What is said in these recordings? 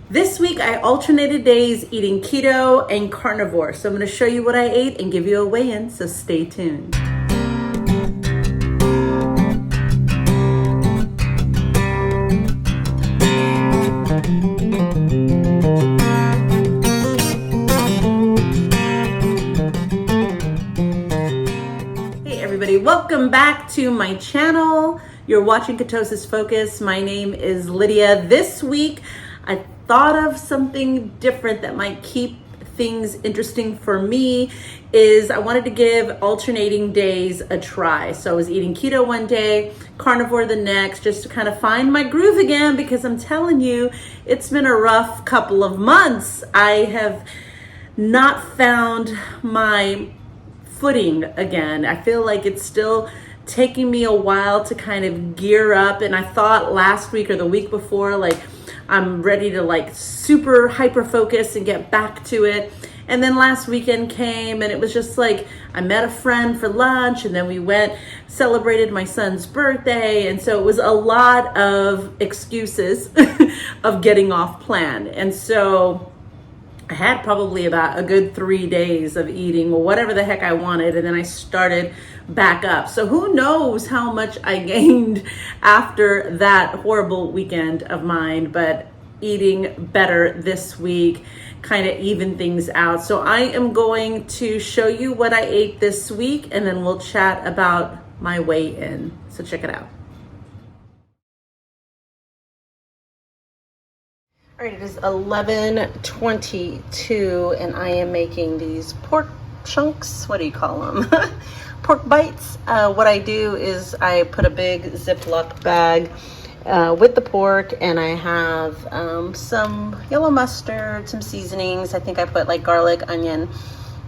This week I alternated days eating keto and carnivore. So I'm going to show you what I ate and give you a weigh-in, so stay tuned. Hey everybody, welcome back to my channel. You're watching Ketosis Focus. My name is Lydia. This week I thought of something different that might keep things interesting for me. I wanted to give alternating days a try. So I was eating keto one day, carnivore the next, just to kind of find my groove again, because I'm telling you, it's been a rough couple of months. I have not found my footing again. I feel like it's still taking me a while to kind of gear up, and I thought last week or the week before, like, I'm ready to like super hyper focus and get back to it. And then last weekend came and it was just like, I met a friend for lunch and then we celebrated my son's birthday. And so it was a lot of excuses of getting off plan. And so I had probably about a good 3 days of eating whatever the heck I wanted, and then I started back up. So who knows how much I gained after that horrible weekend of mine, but eating better this week kind of even things out. So I am going to show you what I ate this week, and then we'll chat about my weigh-in. So check it out. All right, it is 11:22 and I am making these pork chunks. What do you call them? Pork bites. What I do is I put a big Ziploc bag with the pork, and I have some yellow mustard, some seasonings. I think I put like garlic, onion,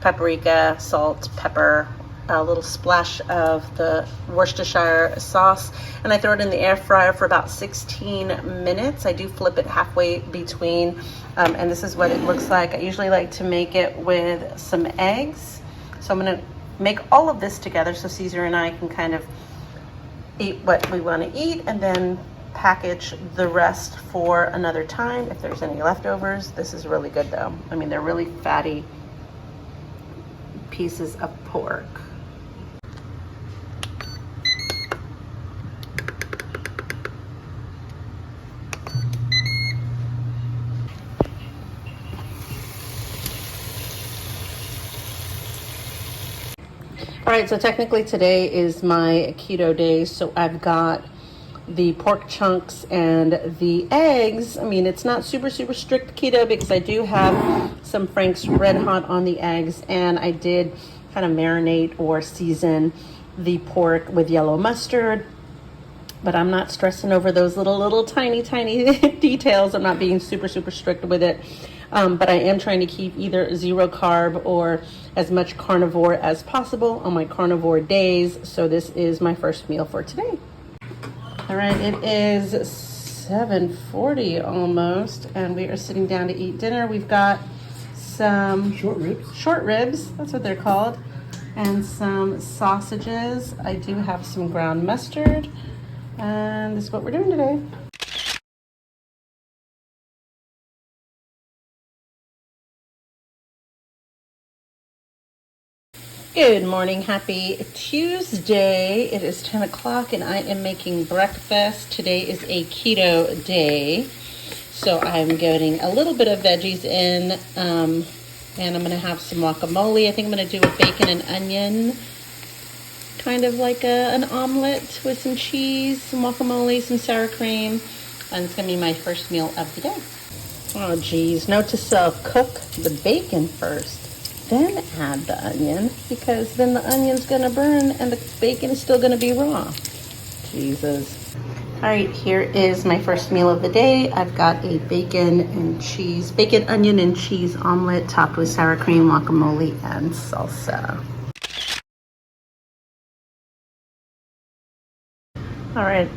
paprika, salt, pepper, a little splash of the Worcestershire sauce, and I throw it in the air fryer for about 16 minutes. I do flip it halfway between, and this is what it looks like. I usually like to make it with some eggs. So I'm gonna make all of this together so Caesar and I can kind of eat what we want to eat, and then package the rest for another time if there's any leftovers. This is really good though. I mean, they're really fatty pieces of pork. All right, so technically today is my keto day, so I've got the pork chunks and the eggs. I mean, it's not super strict keto because I do have some Frank's Red Hot on the eggs, and I did kind of marinate or season the pork with yellow mustard, but I'm not stressing over those little tiny details. I'm not being super strict with it. But I am trying to keep either zero carb or as much carnivore as possible on my carnivore days. So this is my first meal for today. All right, it is 7:40 almost, and we are sitting down to eat dinner. We've got some short ribs, that's what they're called, and some sausages. I do have some ground mustard, and this is what we're doing today. Good morning, happy Tuesday. It is 10 o'clock and I am making breakfast. Today is a keto day, so I'm getting a little bit of veggies in, and I'm gonna have some guacamole. I think I'm gonna do a bacon and onion, kind of like an omelet with some cheese, some guacamole, some sour cream, and it's gonna be my first meal of the day. Oh geez, note to self, cook the bacon first, then add the onion, because then the onion's gonna burn and the bacon is still gonna be raw. Jesus. All right, here is my first meal of the day. I've got a bacon, onion, and cheese omelet topped with sour cream, guacamole, and salsa. All right,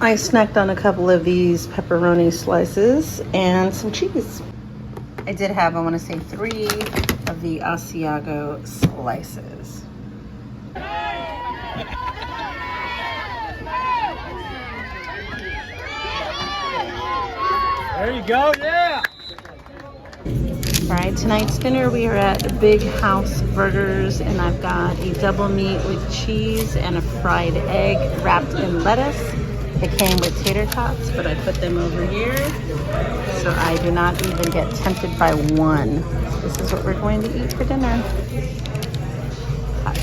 I snacked on a couple of these pepperoni slices and some cheese. I did have, I want to say, 3 of the Asiago slices. There you go, yeah! All right, tonight's dinner, we are at Big House Burgers, and I've got a double meat with cheese and a fried egg wrapped in lettuce. It came with tater tots, but I put them over here, so I do not even get tempted by one. This is what we're going to eat for dinner. Hot.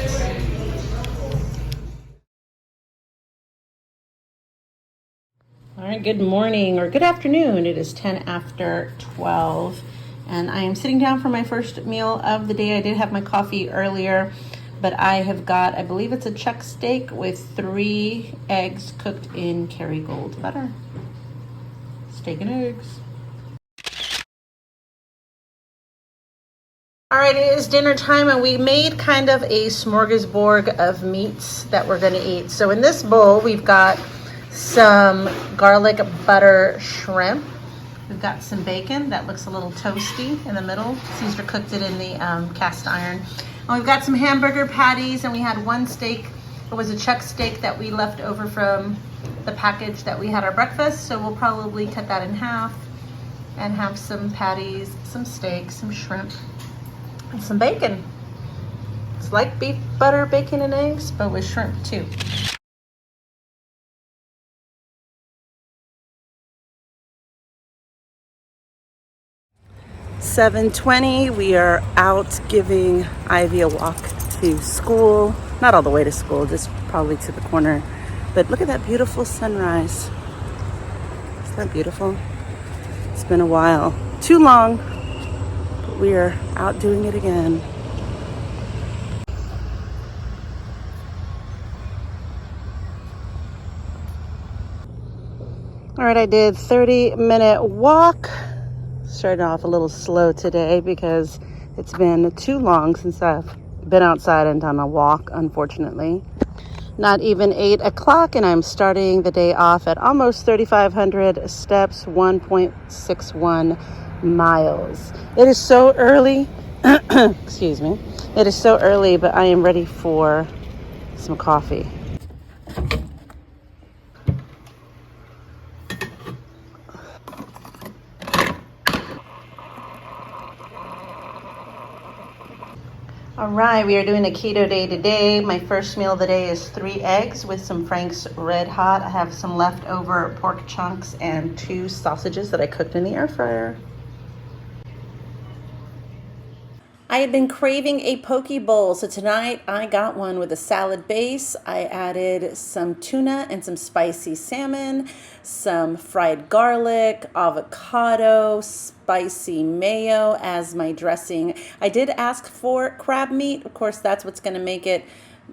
All right, good morning or good afternoon. It is 10 after 12. And I am sitting down for my first meal of the day. I did have my coffee earlier, but I have got, I believe it's a chuck steak with 3 eggs cooked in Kerrygold butter. Steak and eggs. All right, it is dinner time, and we made kind of a smorgasbord of meats that we're gonna eat. So in this bowl, we've got some garlic butter shrimp. We've got some bacon that looks a little toasty in the middle. Caesar cooked it in the cast iron. And we've got some hamburger patties, and we had one steak. It was a chuck steak that we left over from the package that we had our breakfast. So we'll probably cut that in half and have some patties, some steak, some shrimp, and some bacon. It's like beef, butter, bacon, and eggs, but with shrimp too. 7:20, we are out giving Ivy a walk to school. Not all the way to school, just probably to the corner. But look at that beautiful sunrise. Isn't that beautiful? It's been a while. Too long, but we are out doing it again. All right, I did 30-minute walk. Started off a little slow today because it's been too long since I've been outside and done a walk, unfortunately. Not even 8 o'clock, and I'm starting the day off at almost 3,500 steps, 1.61 miles. It is so early. Excuse me. It is so early, but I am ready for some coffee. All right, we are doing a keto day today. My first meal of the day is 3 eggs with some Frank's Red Hot. I have some leftover pork chunks and 2 sausages that I cooked in the air fryer. I had been craving a poke bowl, so tonight I got one with a salad base. I added some tuna and some spicy salmon, some fried garlic, avocado, spicy mayo as my dressing. I did ask for crab meat. Of course, that's what's going to make it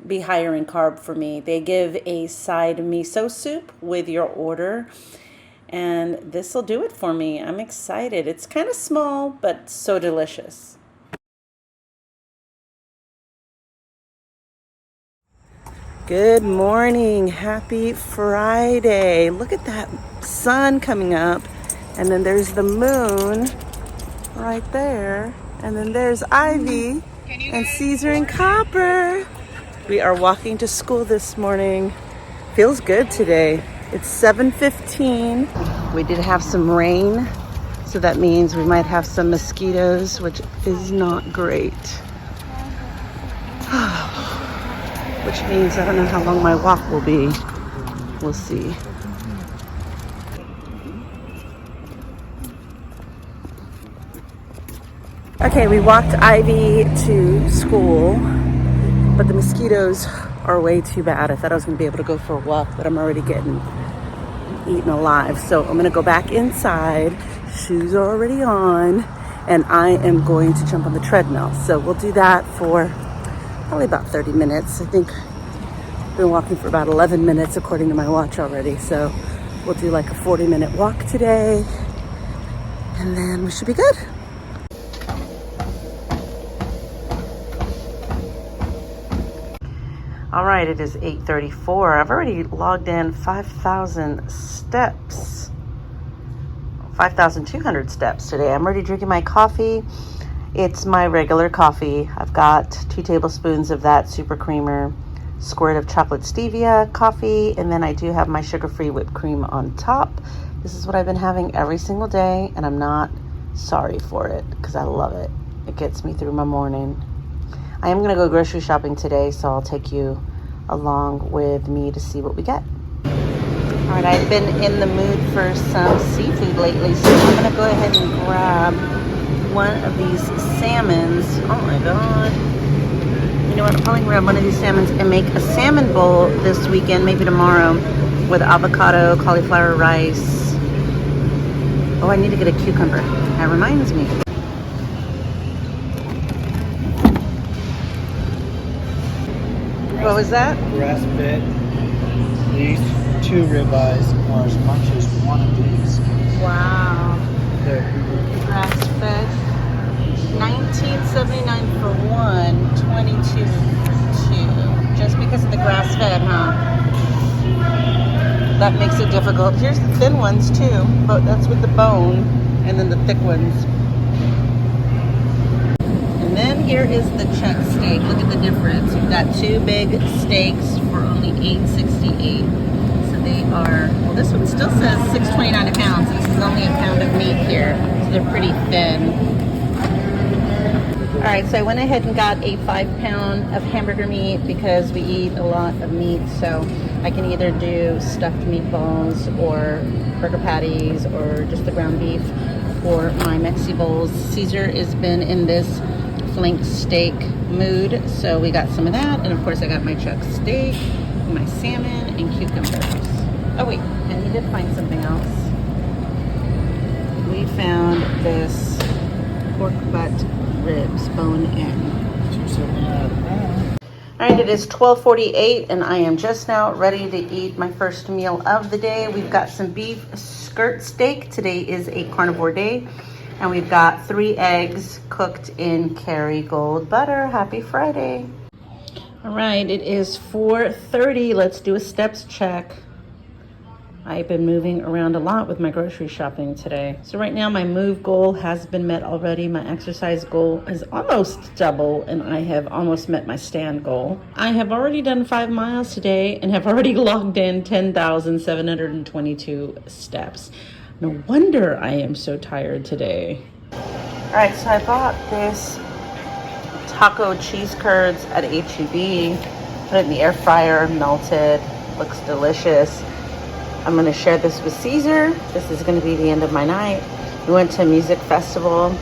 be higher in carb for me. They give a side miso soup with your order, and this will do it for me. I'm excited. It's kind of small, but so delicious. Good morning, happy Friday. Look at that sun coming up, and then there's the moon right there, and then there's Ivy and Caesar and Copper. We are walking to school this morning. Feels good today. It's 7:15. We did have some rain, so that means we might have some mosquitoes, which is not great. Which means I don't know how long my walk will be. We'll see. Okay, we walked Ivy to school, but the mosquitoes are way too bad. I thought I was gonna be able to go for a walk, but I'm already getting eaten alive. So I'm gonna go back inside. Shoes are already on, and I am going to jump on the treadmill. So we'll do that for probably about 30 minutes. I think I've been walking for about 11 minutes according to my watch already. So we'll do like a 40-minute walk today, and then we should be good. All right, it is 8:34. I've already logged in 5,000 steps, 5,200 steps today. I'm already drinking my coffee. It's my regular coffee. I've got 2 tablespoons of that super creamer, squirt of chocolate stevia coffee, and then I do have my sugar-free whipped cream on top. This is what I've been having every single day, and I'm not sorry for it because I love it. It gets me through my morning. I am gonna go grocery shopping today, so I'll take you along with me to see what we get. All right, I've been in the mood for some seafood lately, so I'm gonna go ahead and grab one of these salmons. Oh my God. You know what, I'm probably gonna grab one of these salmons and make a salmon bowl this weekend, maybe tomorrow, with avocado, cauliflower rice. Oh, I need to get a cucumber. That reminds me. What was that? Grass fed. These 2 ribeyes are as much as one of these. Wow. There. Grass fed. $19.79 for one, $22 for 2. Just because of the grass fed, huh? That makes it difficult. Here's the thin ones too, but that's with the bone, and then the thick ones. And then here is the chuck steak. Look at the difference. We've got 2 big steaks for only $8.68. So they are, well, this one still says $6.29 a pound. So this is only a pound of meat here. So they're pretty thin. All right, so I went ahead and got a 5-pound of hamburger meat because we eat a lot of meat. So I can either do stuffed meatballs or burger patties or just the ground beef for my Mexi bowls. Caesar has been in this flank steak mood, so we got some of that, and of course I got my chuck steak, my salmon, and cucumbers. Oh wait, and he did find something else. We found this pork butt ribs, bone in. All right, it is 12:48, and I am just now ready to eat my first meal of the day. We've got some beef skirt steak. Today is a carnivore day. And we've got 3 eggs cooked in Kerrygold butter. Happy Friday. All right, it is 4:30. Let's do a steps check. I've been moving around a lot with my grocery shopping today. So right now my move goal has been met already. My exercise goal is almost double, and I have almost met my stand goal. I have already done 5 miles today and have already logged in 10,722 steps. No wonder I am so tired today. All right, so I bought this taco cheese curds at H-E-B. Put it in the air fryer, melted, looks delicious. I'm gonna share this with Caesar. This is gonna be the end of my night. We went to a music festival.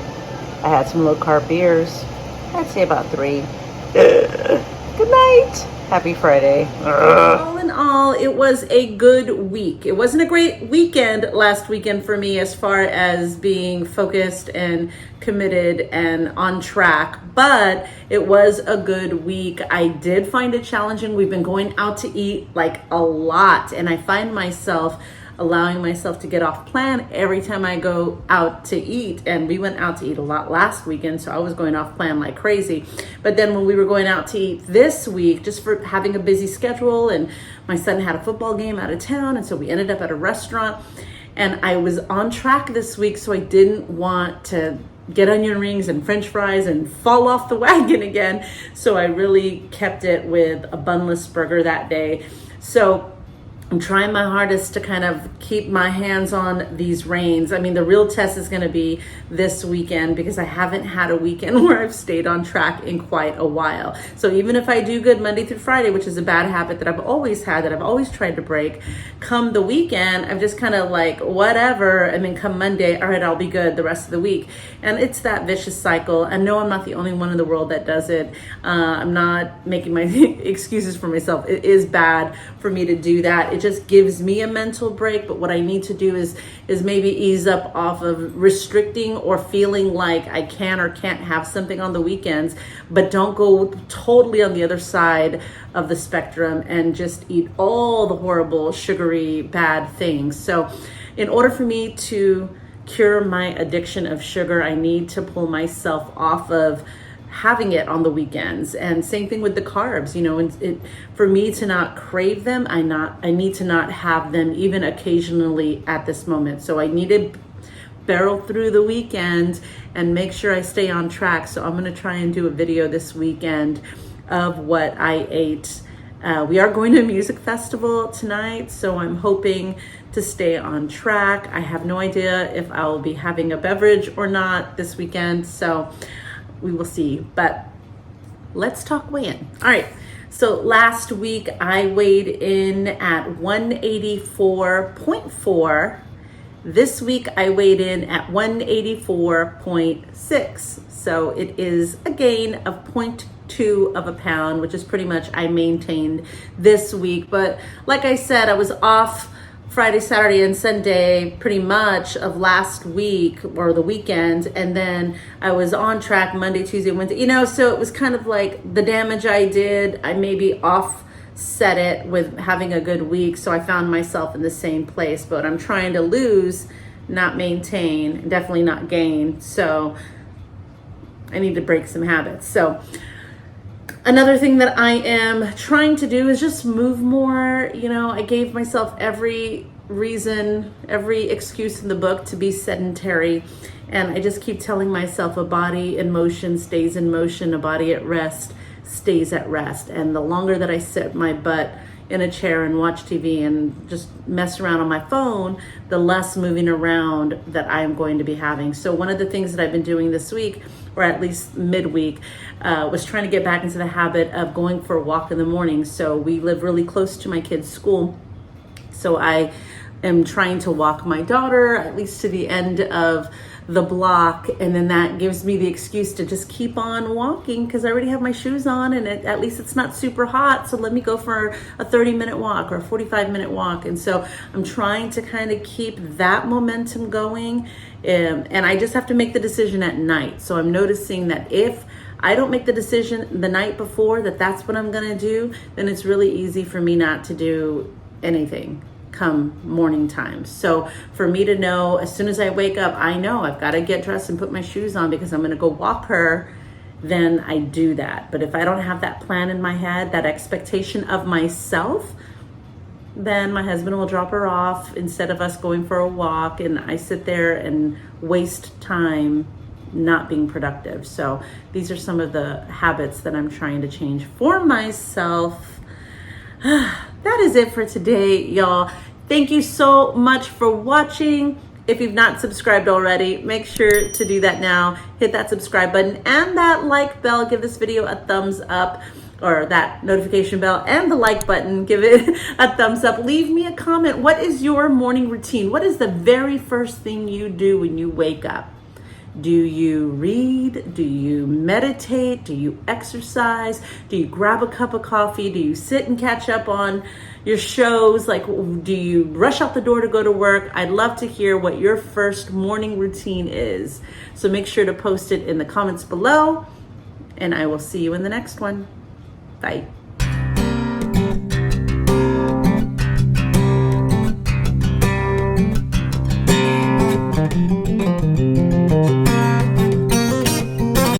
I had some low carb beers. I'd say about 3. Good night. Happy Friday. All in all, it was a good week. It wasn't a great weekend last weekend for me as far as being focused and committed and on track, but it was a good week. I did find it challenging. We've been going out to eat like a lot, and I find myself allowing myself to get off plan every time I go out to eat. And we went out to eat a lot last weekend, so I was going off plan like crazy. But then when we were going out to eat this week, just for having a busy schedule, and my son had a football game out of town, and so we ended up at a restaurant, and I was on track this week, so I didn't want to get onion rings and french fries and fall off the wagon again. So I really kept it with a bunless burger that day. So I'm trying my hardest to kind of keep my hands on these reins. I mean, the real test is going to be this weekend because I haven't had a weekend where I've stayed on track in quite a while. So even if I do good Monday through Friday, which is a bad habit that I've always had, that I've always tried to break, come the weekend, I'm just kind of like, whatever. And then come Monday, all right, I'll be good the rest of the week. And it's that vicious cycle. And no, I'm not the only one in the world that does it. I'm not making my excuses for myself. It is bad for me to do that. It just gives me a mental break. But what I need to do is maybe ease up off of restricting or feeling like I can or can't have something on the weekends, but don't go totally on the other side of the spectrum and just eat all the horrible, sugary, bad things. So in order for me to cure my addiction of sugar, I need to pull myself off of having it on the weekends. And same thing with the carbs, you know, and for me to not crave them, I need to not have them even occasionally at this moment. So I need to barrel through the weekend and make sure I stay on track. So I'm going to try and do a video this weekend of what I ate. We are going to a music festival tonight, so I'm hoping to stay on track. I have no idea if I'll be having a beverage or not this weekend, so we will see. But let's talk weigh-in. All right. So last week I weighed in at 184.4. This week I weighed in at 184.6. So it is a gain of 0.2 of a pound, which is pretty much I maintained this week. But like I said, I was off Friday, Saturday, and Sunday pretty much of last week or the weekend, and then I was on track Monday, Tuesday, Wednesday, so it was kind of like the damage I did, I maybe offset it with having a good week, so I found myself in the same place. But I'm trying to lose, not maintain, definitely not gain, so I need to break some habits. So another thing that I am trying to do is just move more. I gave myself every reason, every excuse in the book to be sedentary. And I just keep telling myself a body in motion stays in motion, a body at rest stays at rest. And the longer that I sit my butt in a chair and watch TV and just mess around on my phone, the less moving around that I'm going to be having. So one of the things that I've been doing this week, or at least midweek, was trying to get back into the habit of going for a walk in the morning. So we live really close to my kids' school. So I am trying to walk my daughter at least to the end of the block, and then that gives me the excuse to just keep on walking because I already have my shoes on, and at least it's not super hot, so let me go for a 30-minute walk or a 45-minute walk. And so I'm trying to kind of keep that momentum going, and I just have to make the decision at night. So I'm noticing that if I don't make the decision the night before that that's what I'm gonna do, then it's really easy for me not to do anything come morning time. So for me to know, as soon as I wake up, I know I've got to get dressed and put my shoes on because I'm going to go walk her, then I do that. But if I don't have that plan in my head, that expectation of myself, then my husband will drop her off instead of us going for a walk, and I sit there and waste time not being productive. So these are some of the habits that I'm trying to change for myself. That is it for today, y'all. Thank you so much for watching. If you've not subscribed already, make sure to do that now. Hit that subscribe button and that like bell. Give this video a thumbs up, or that notification bell and the like button. Give it a thumbs up. Leave me a comment. What is your morning routine? What is the very first thing you do when you wake up? Do you read? Do you meditate? Do you exercise? Do you grab a cup of coffee? Do you sit and catch up on your shows? Like, do you rush out the door to go to work? I'd love to hear what your first morning routine is. So make sure to post it in the comments below, and I will see you in the next one. Bye.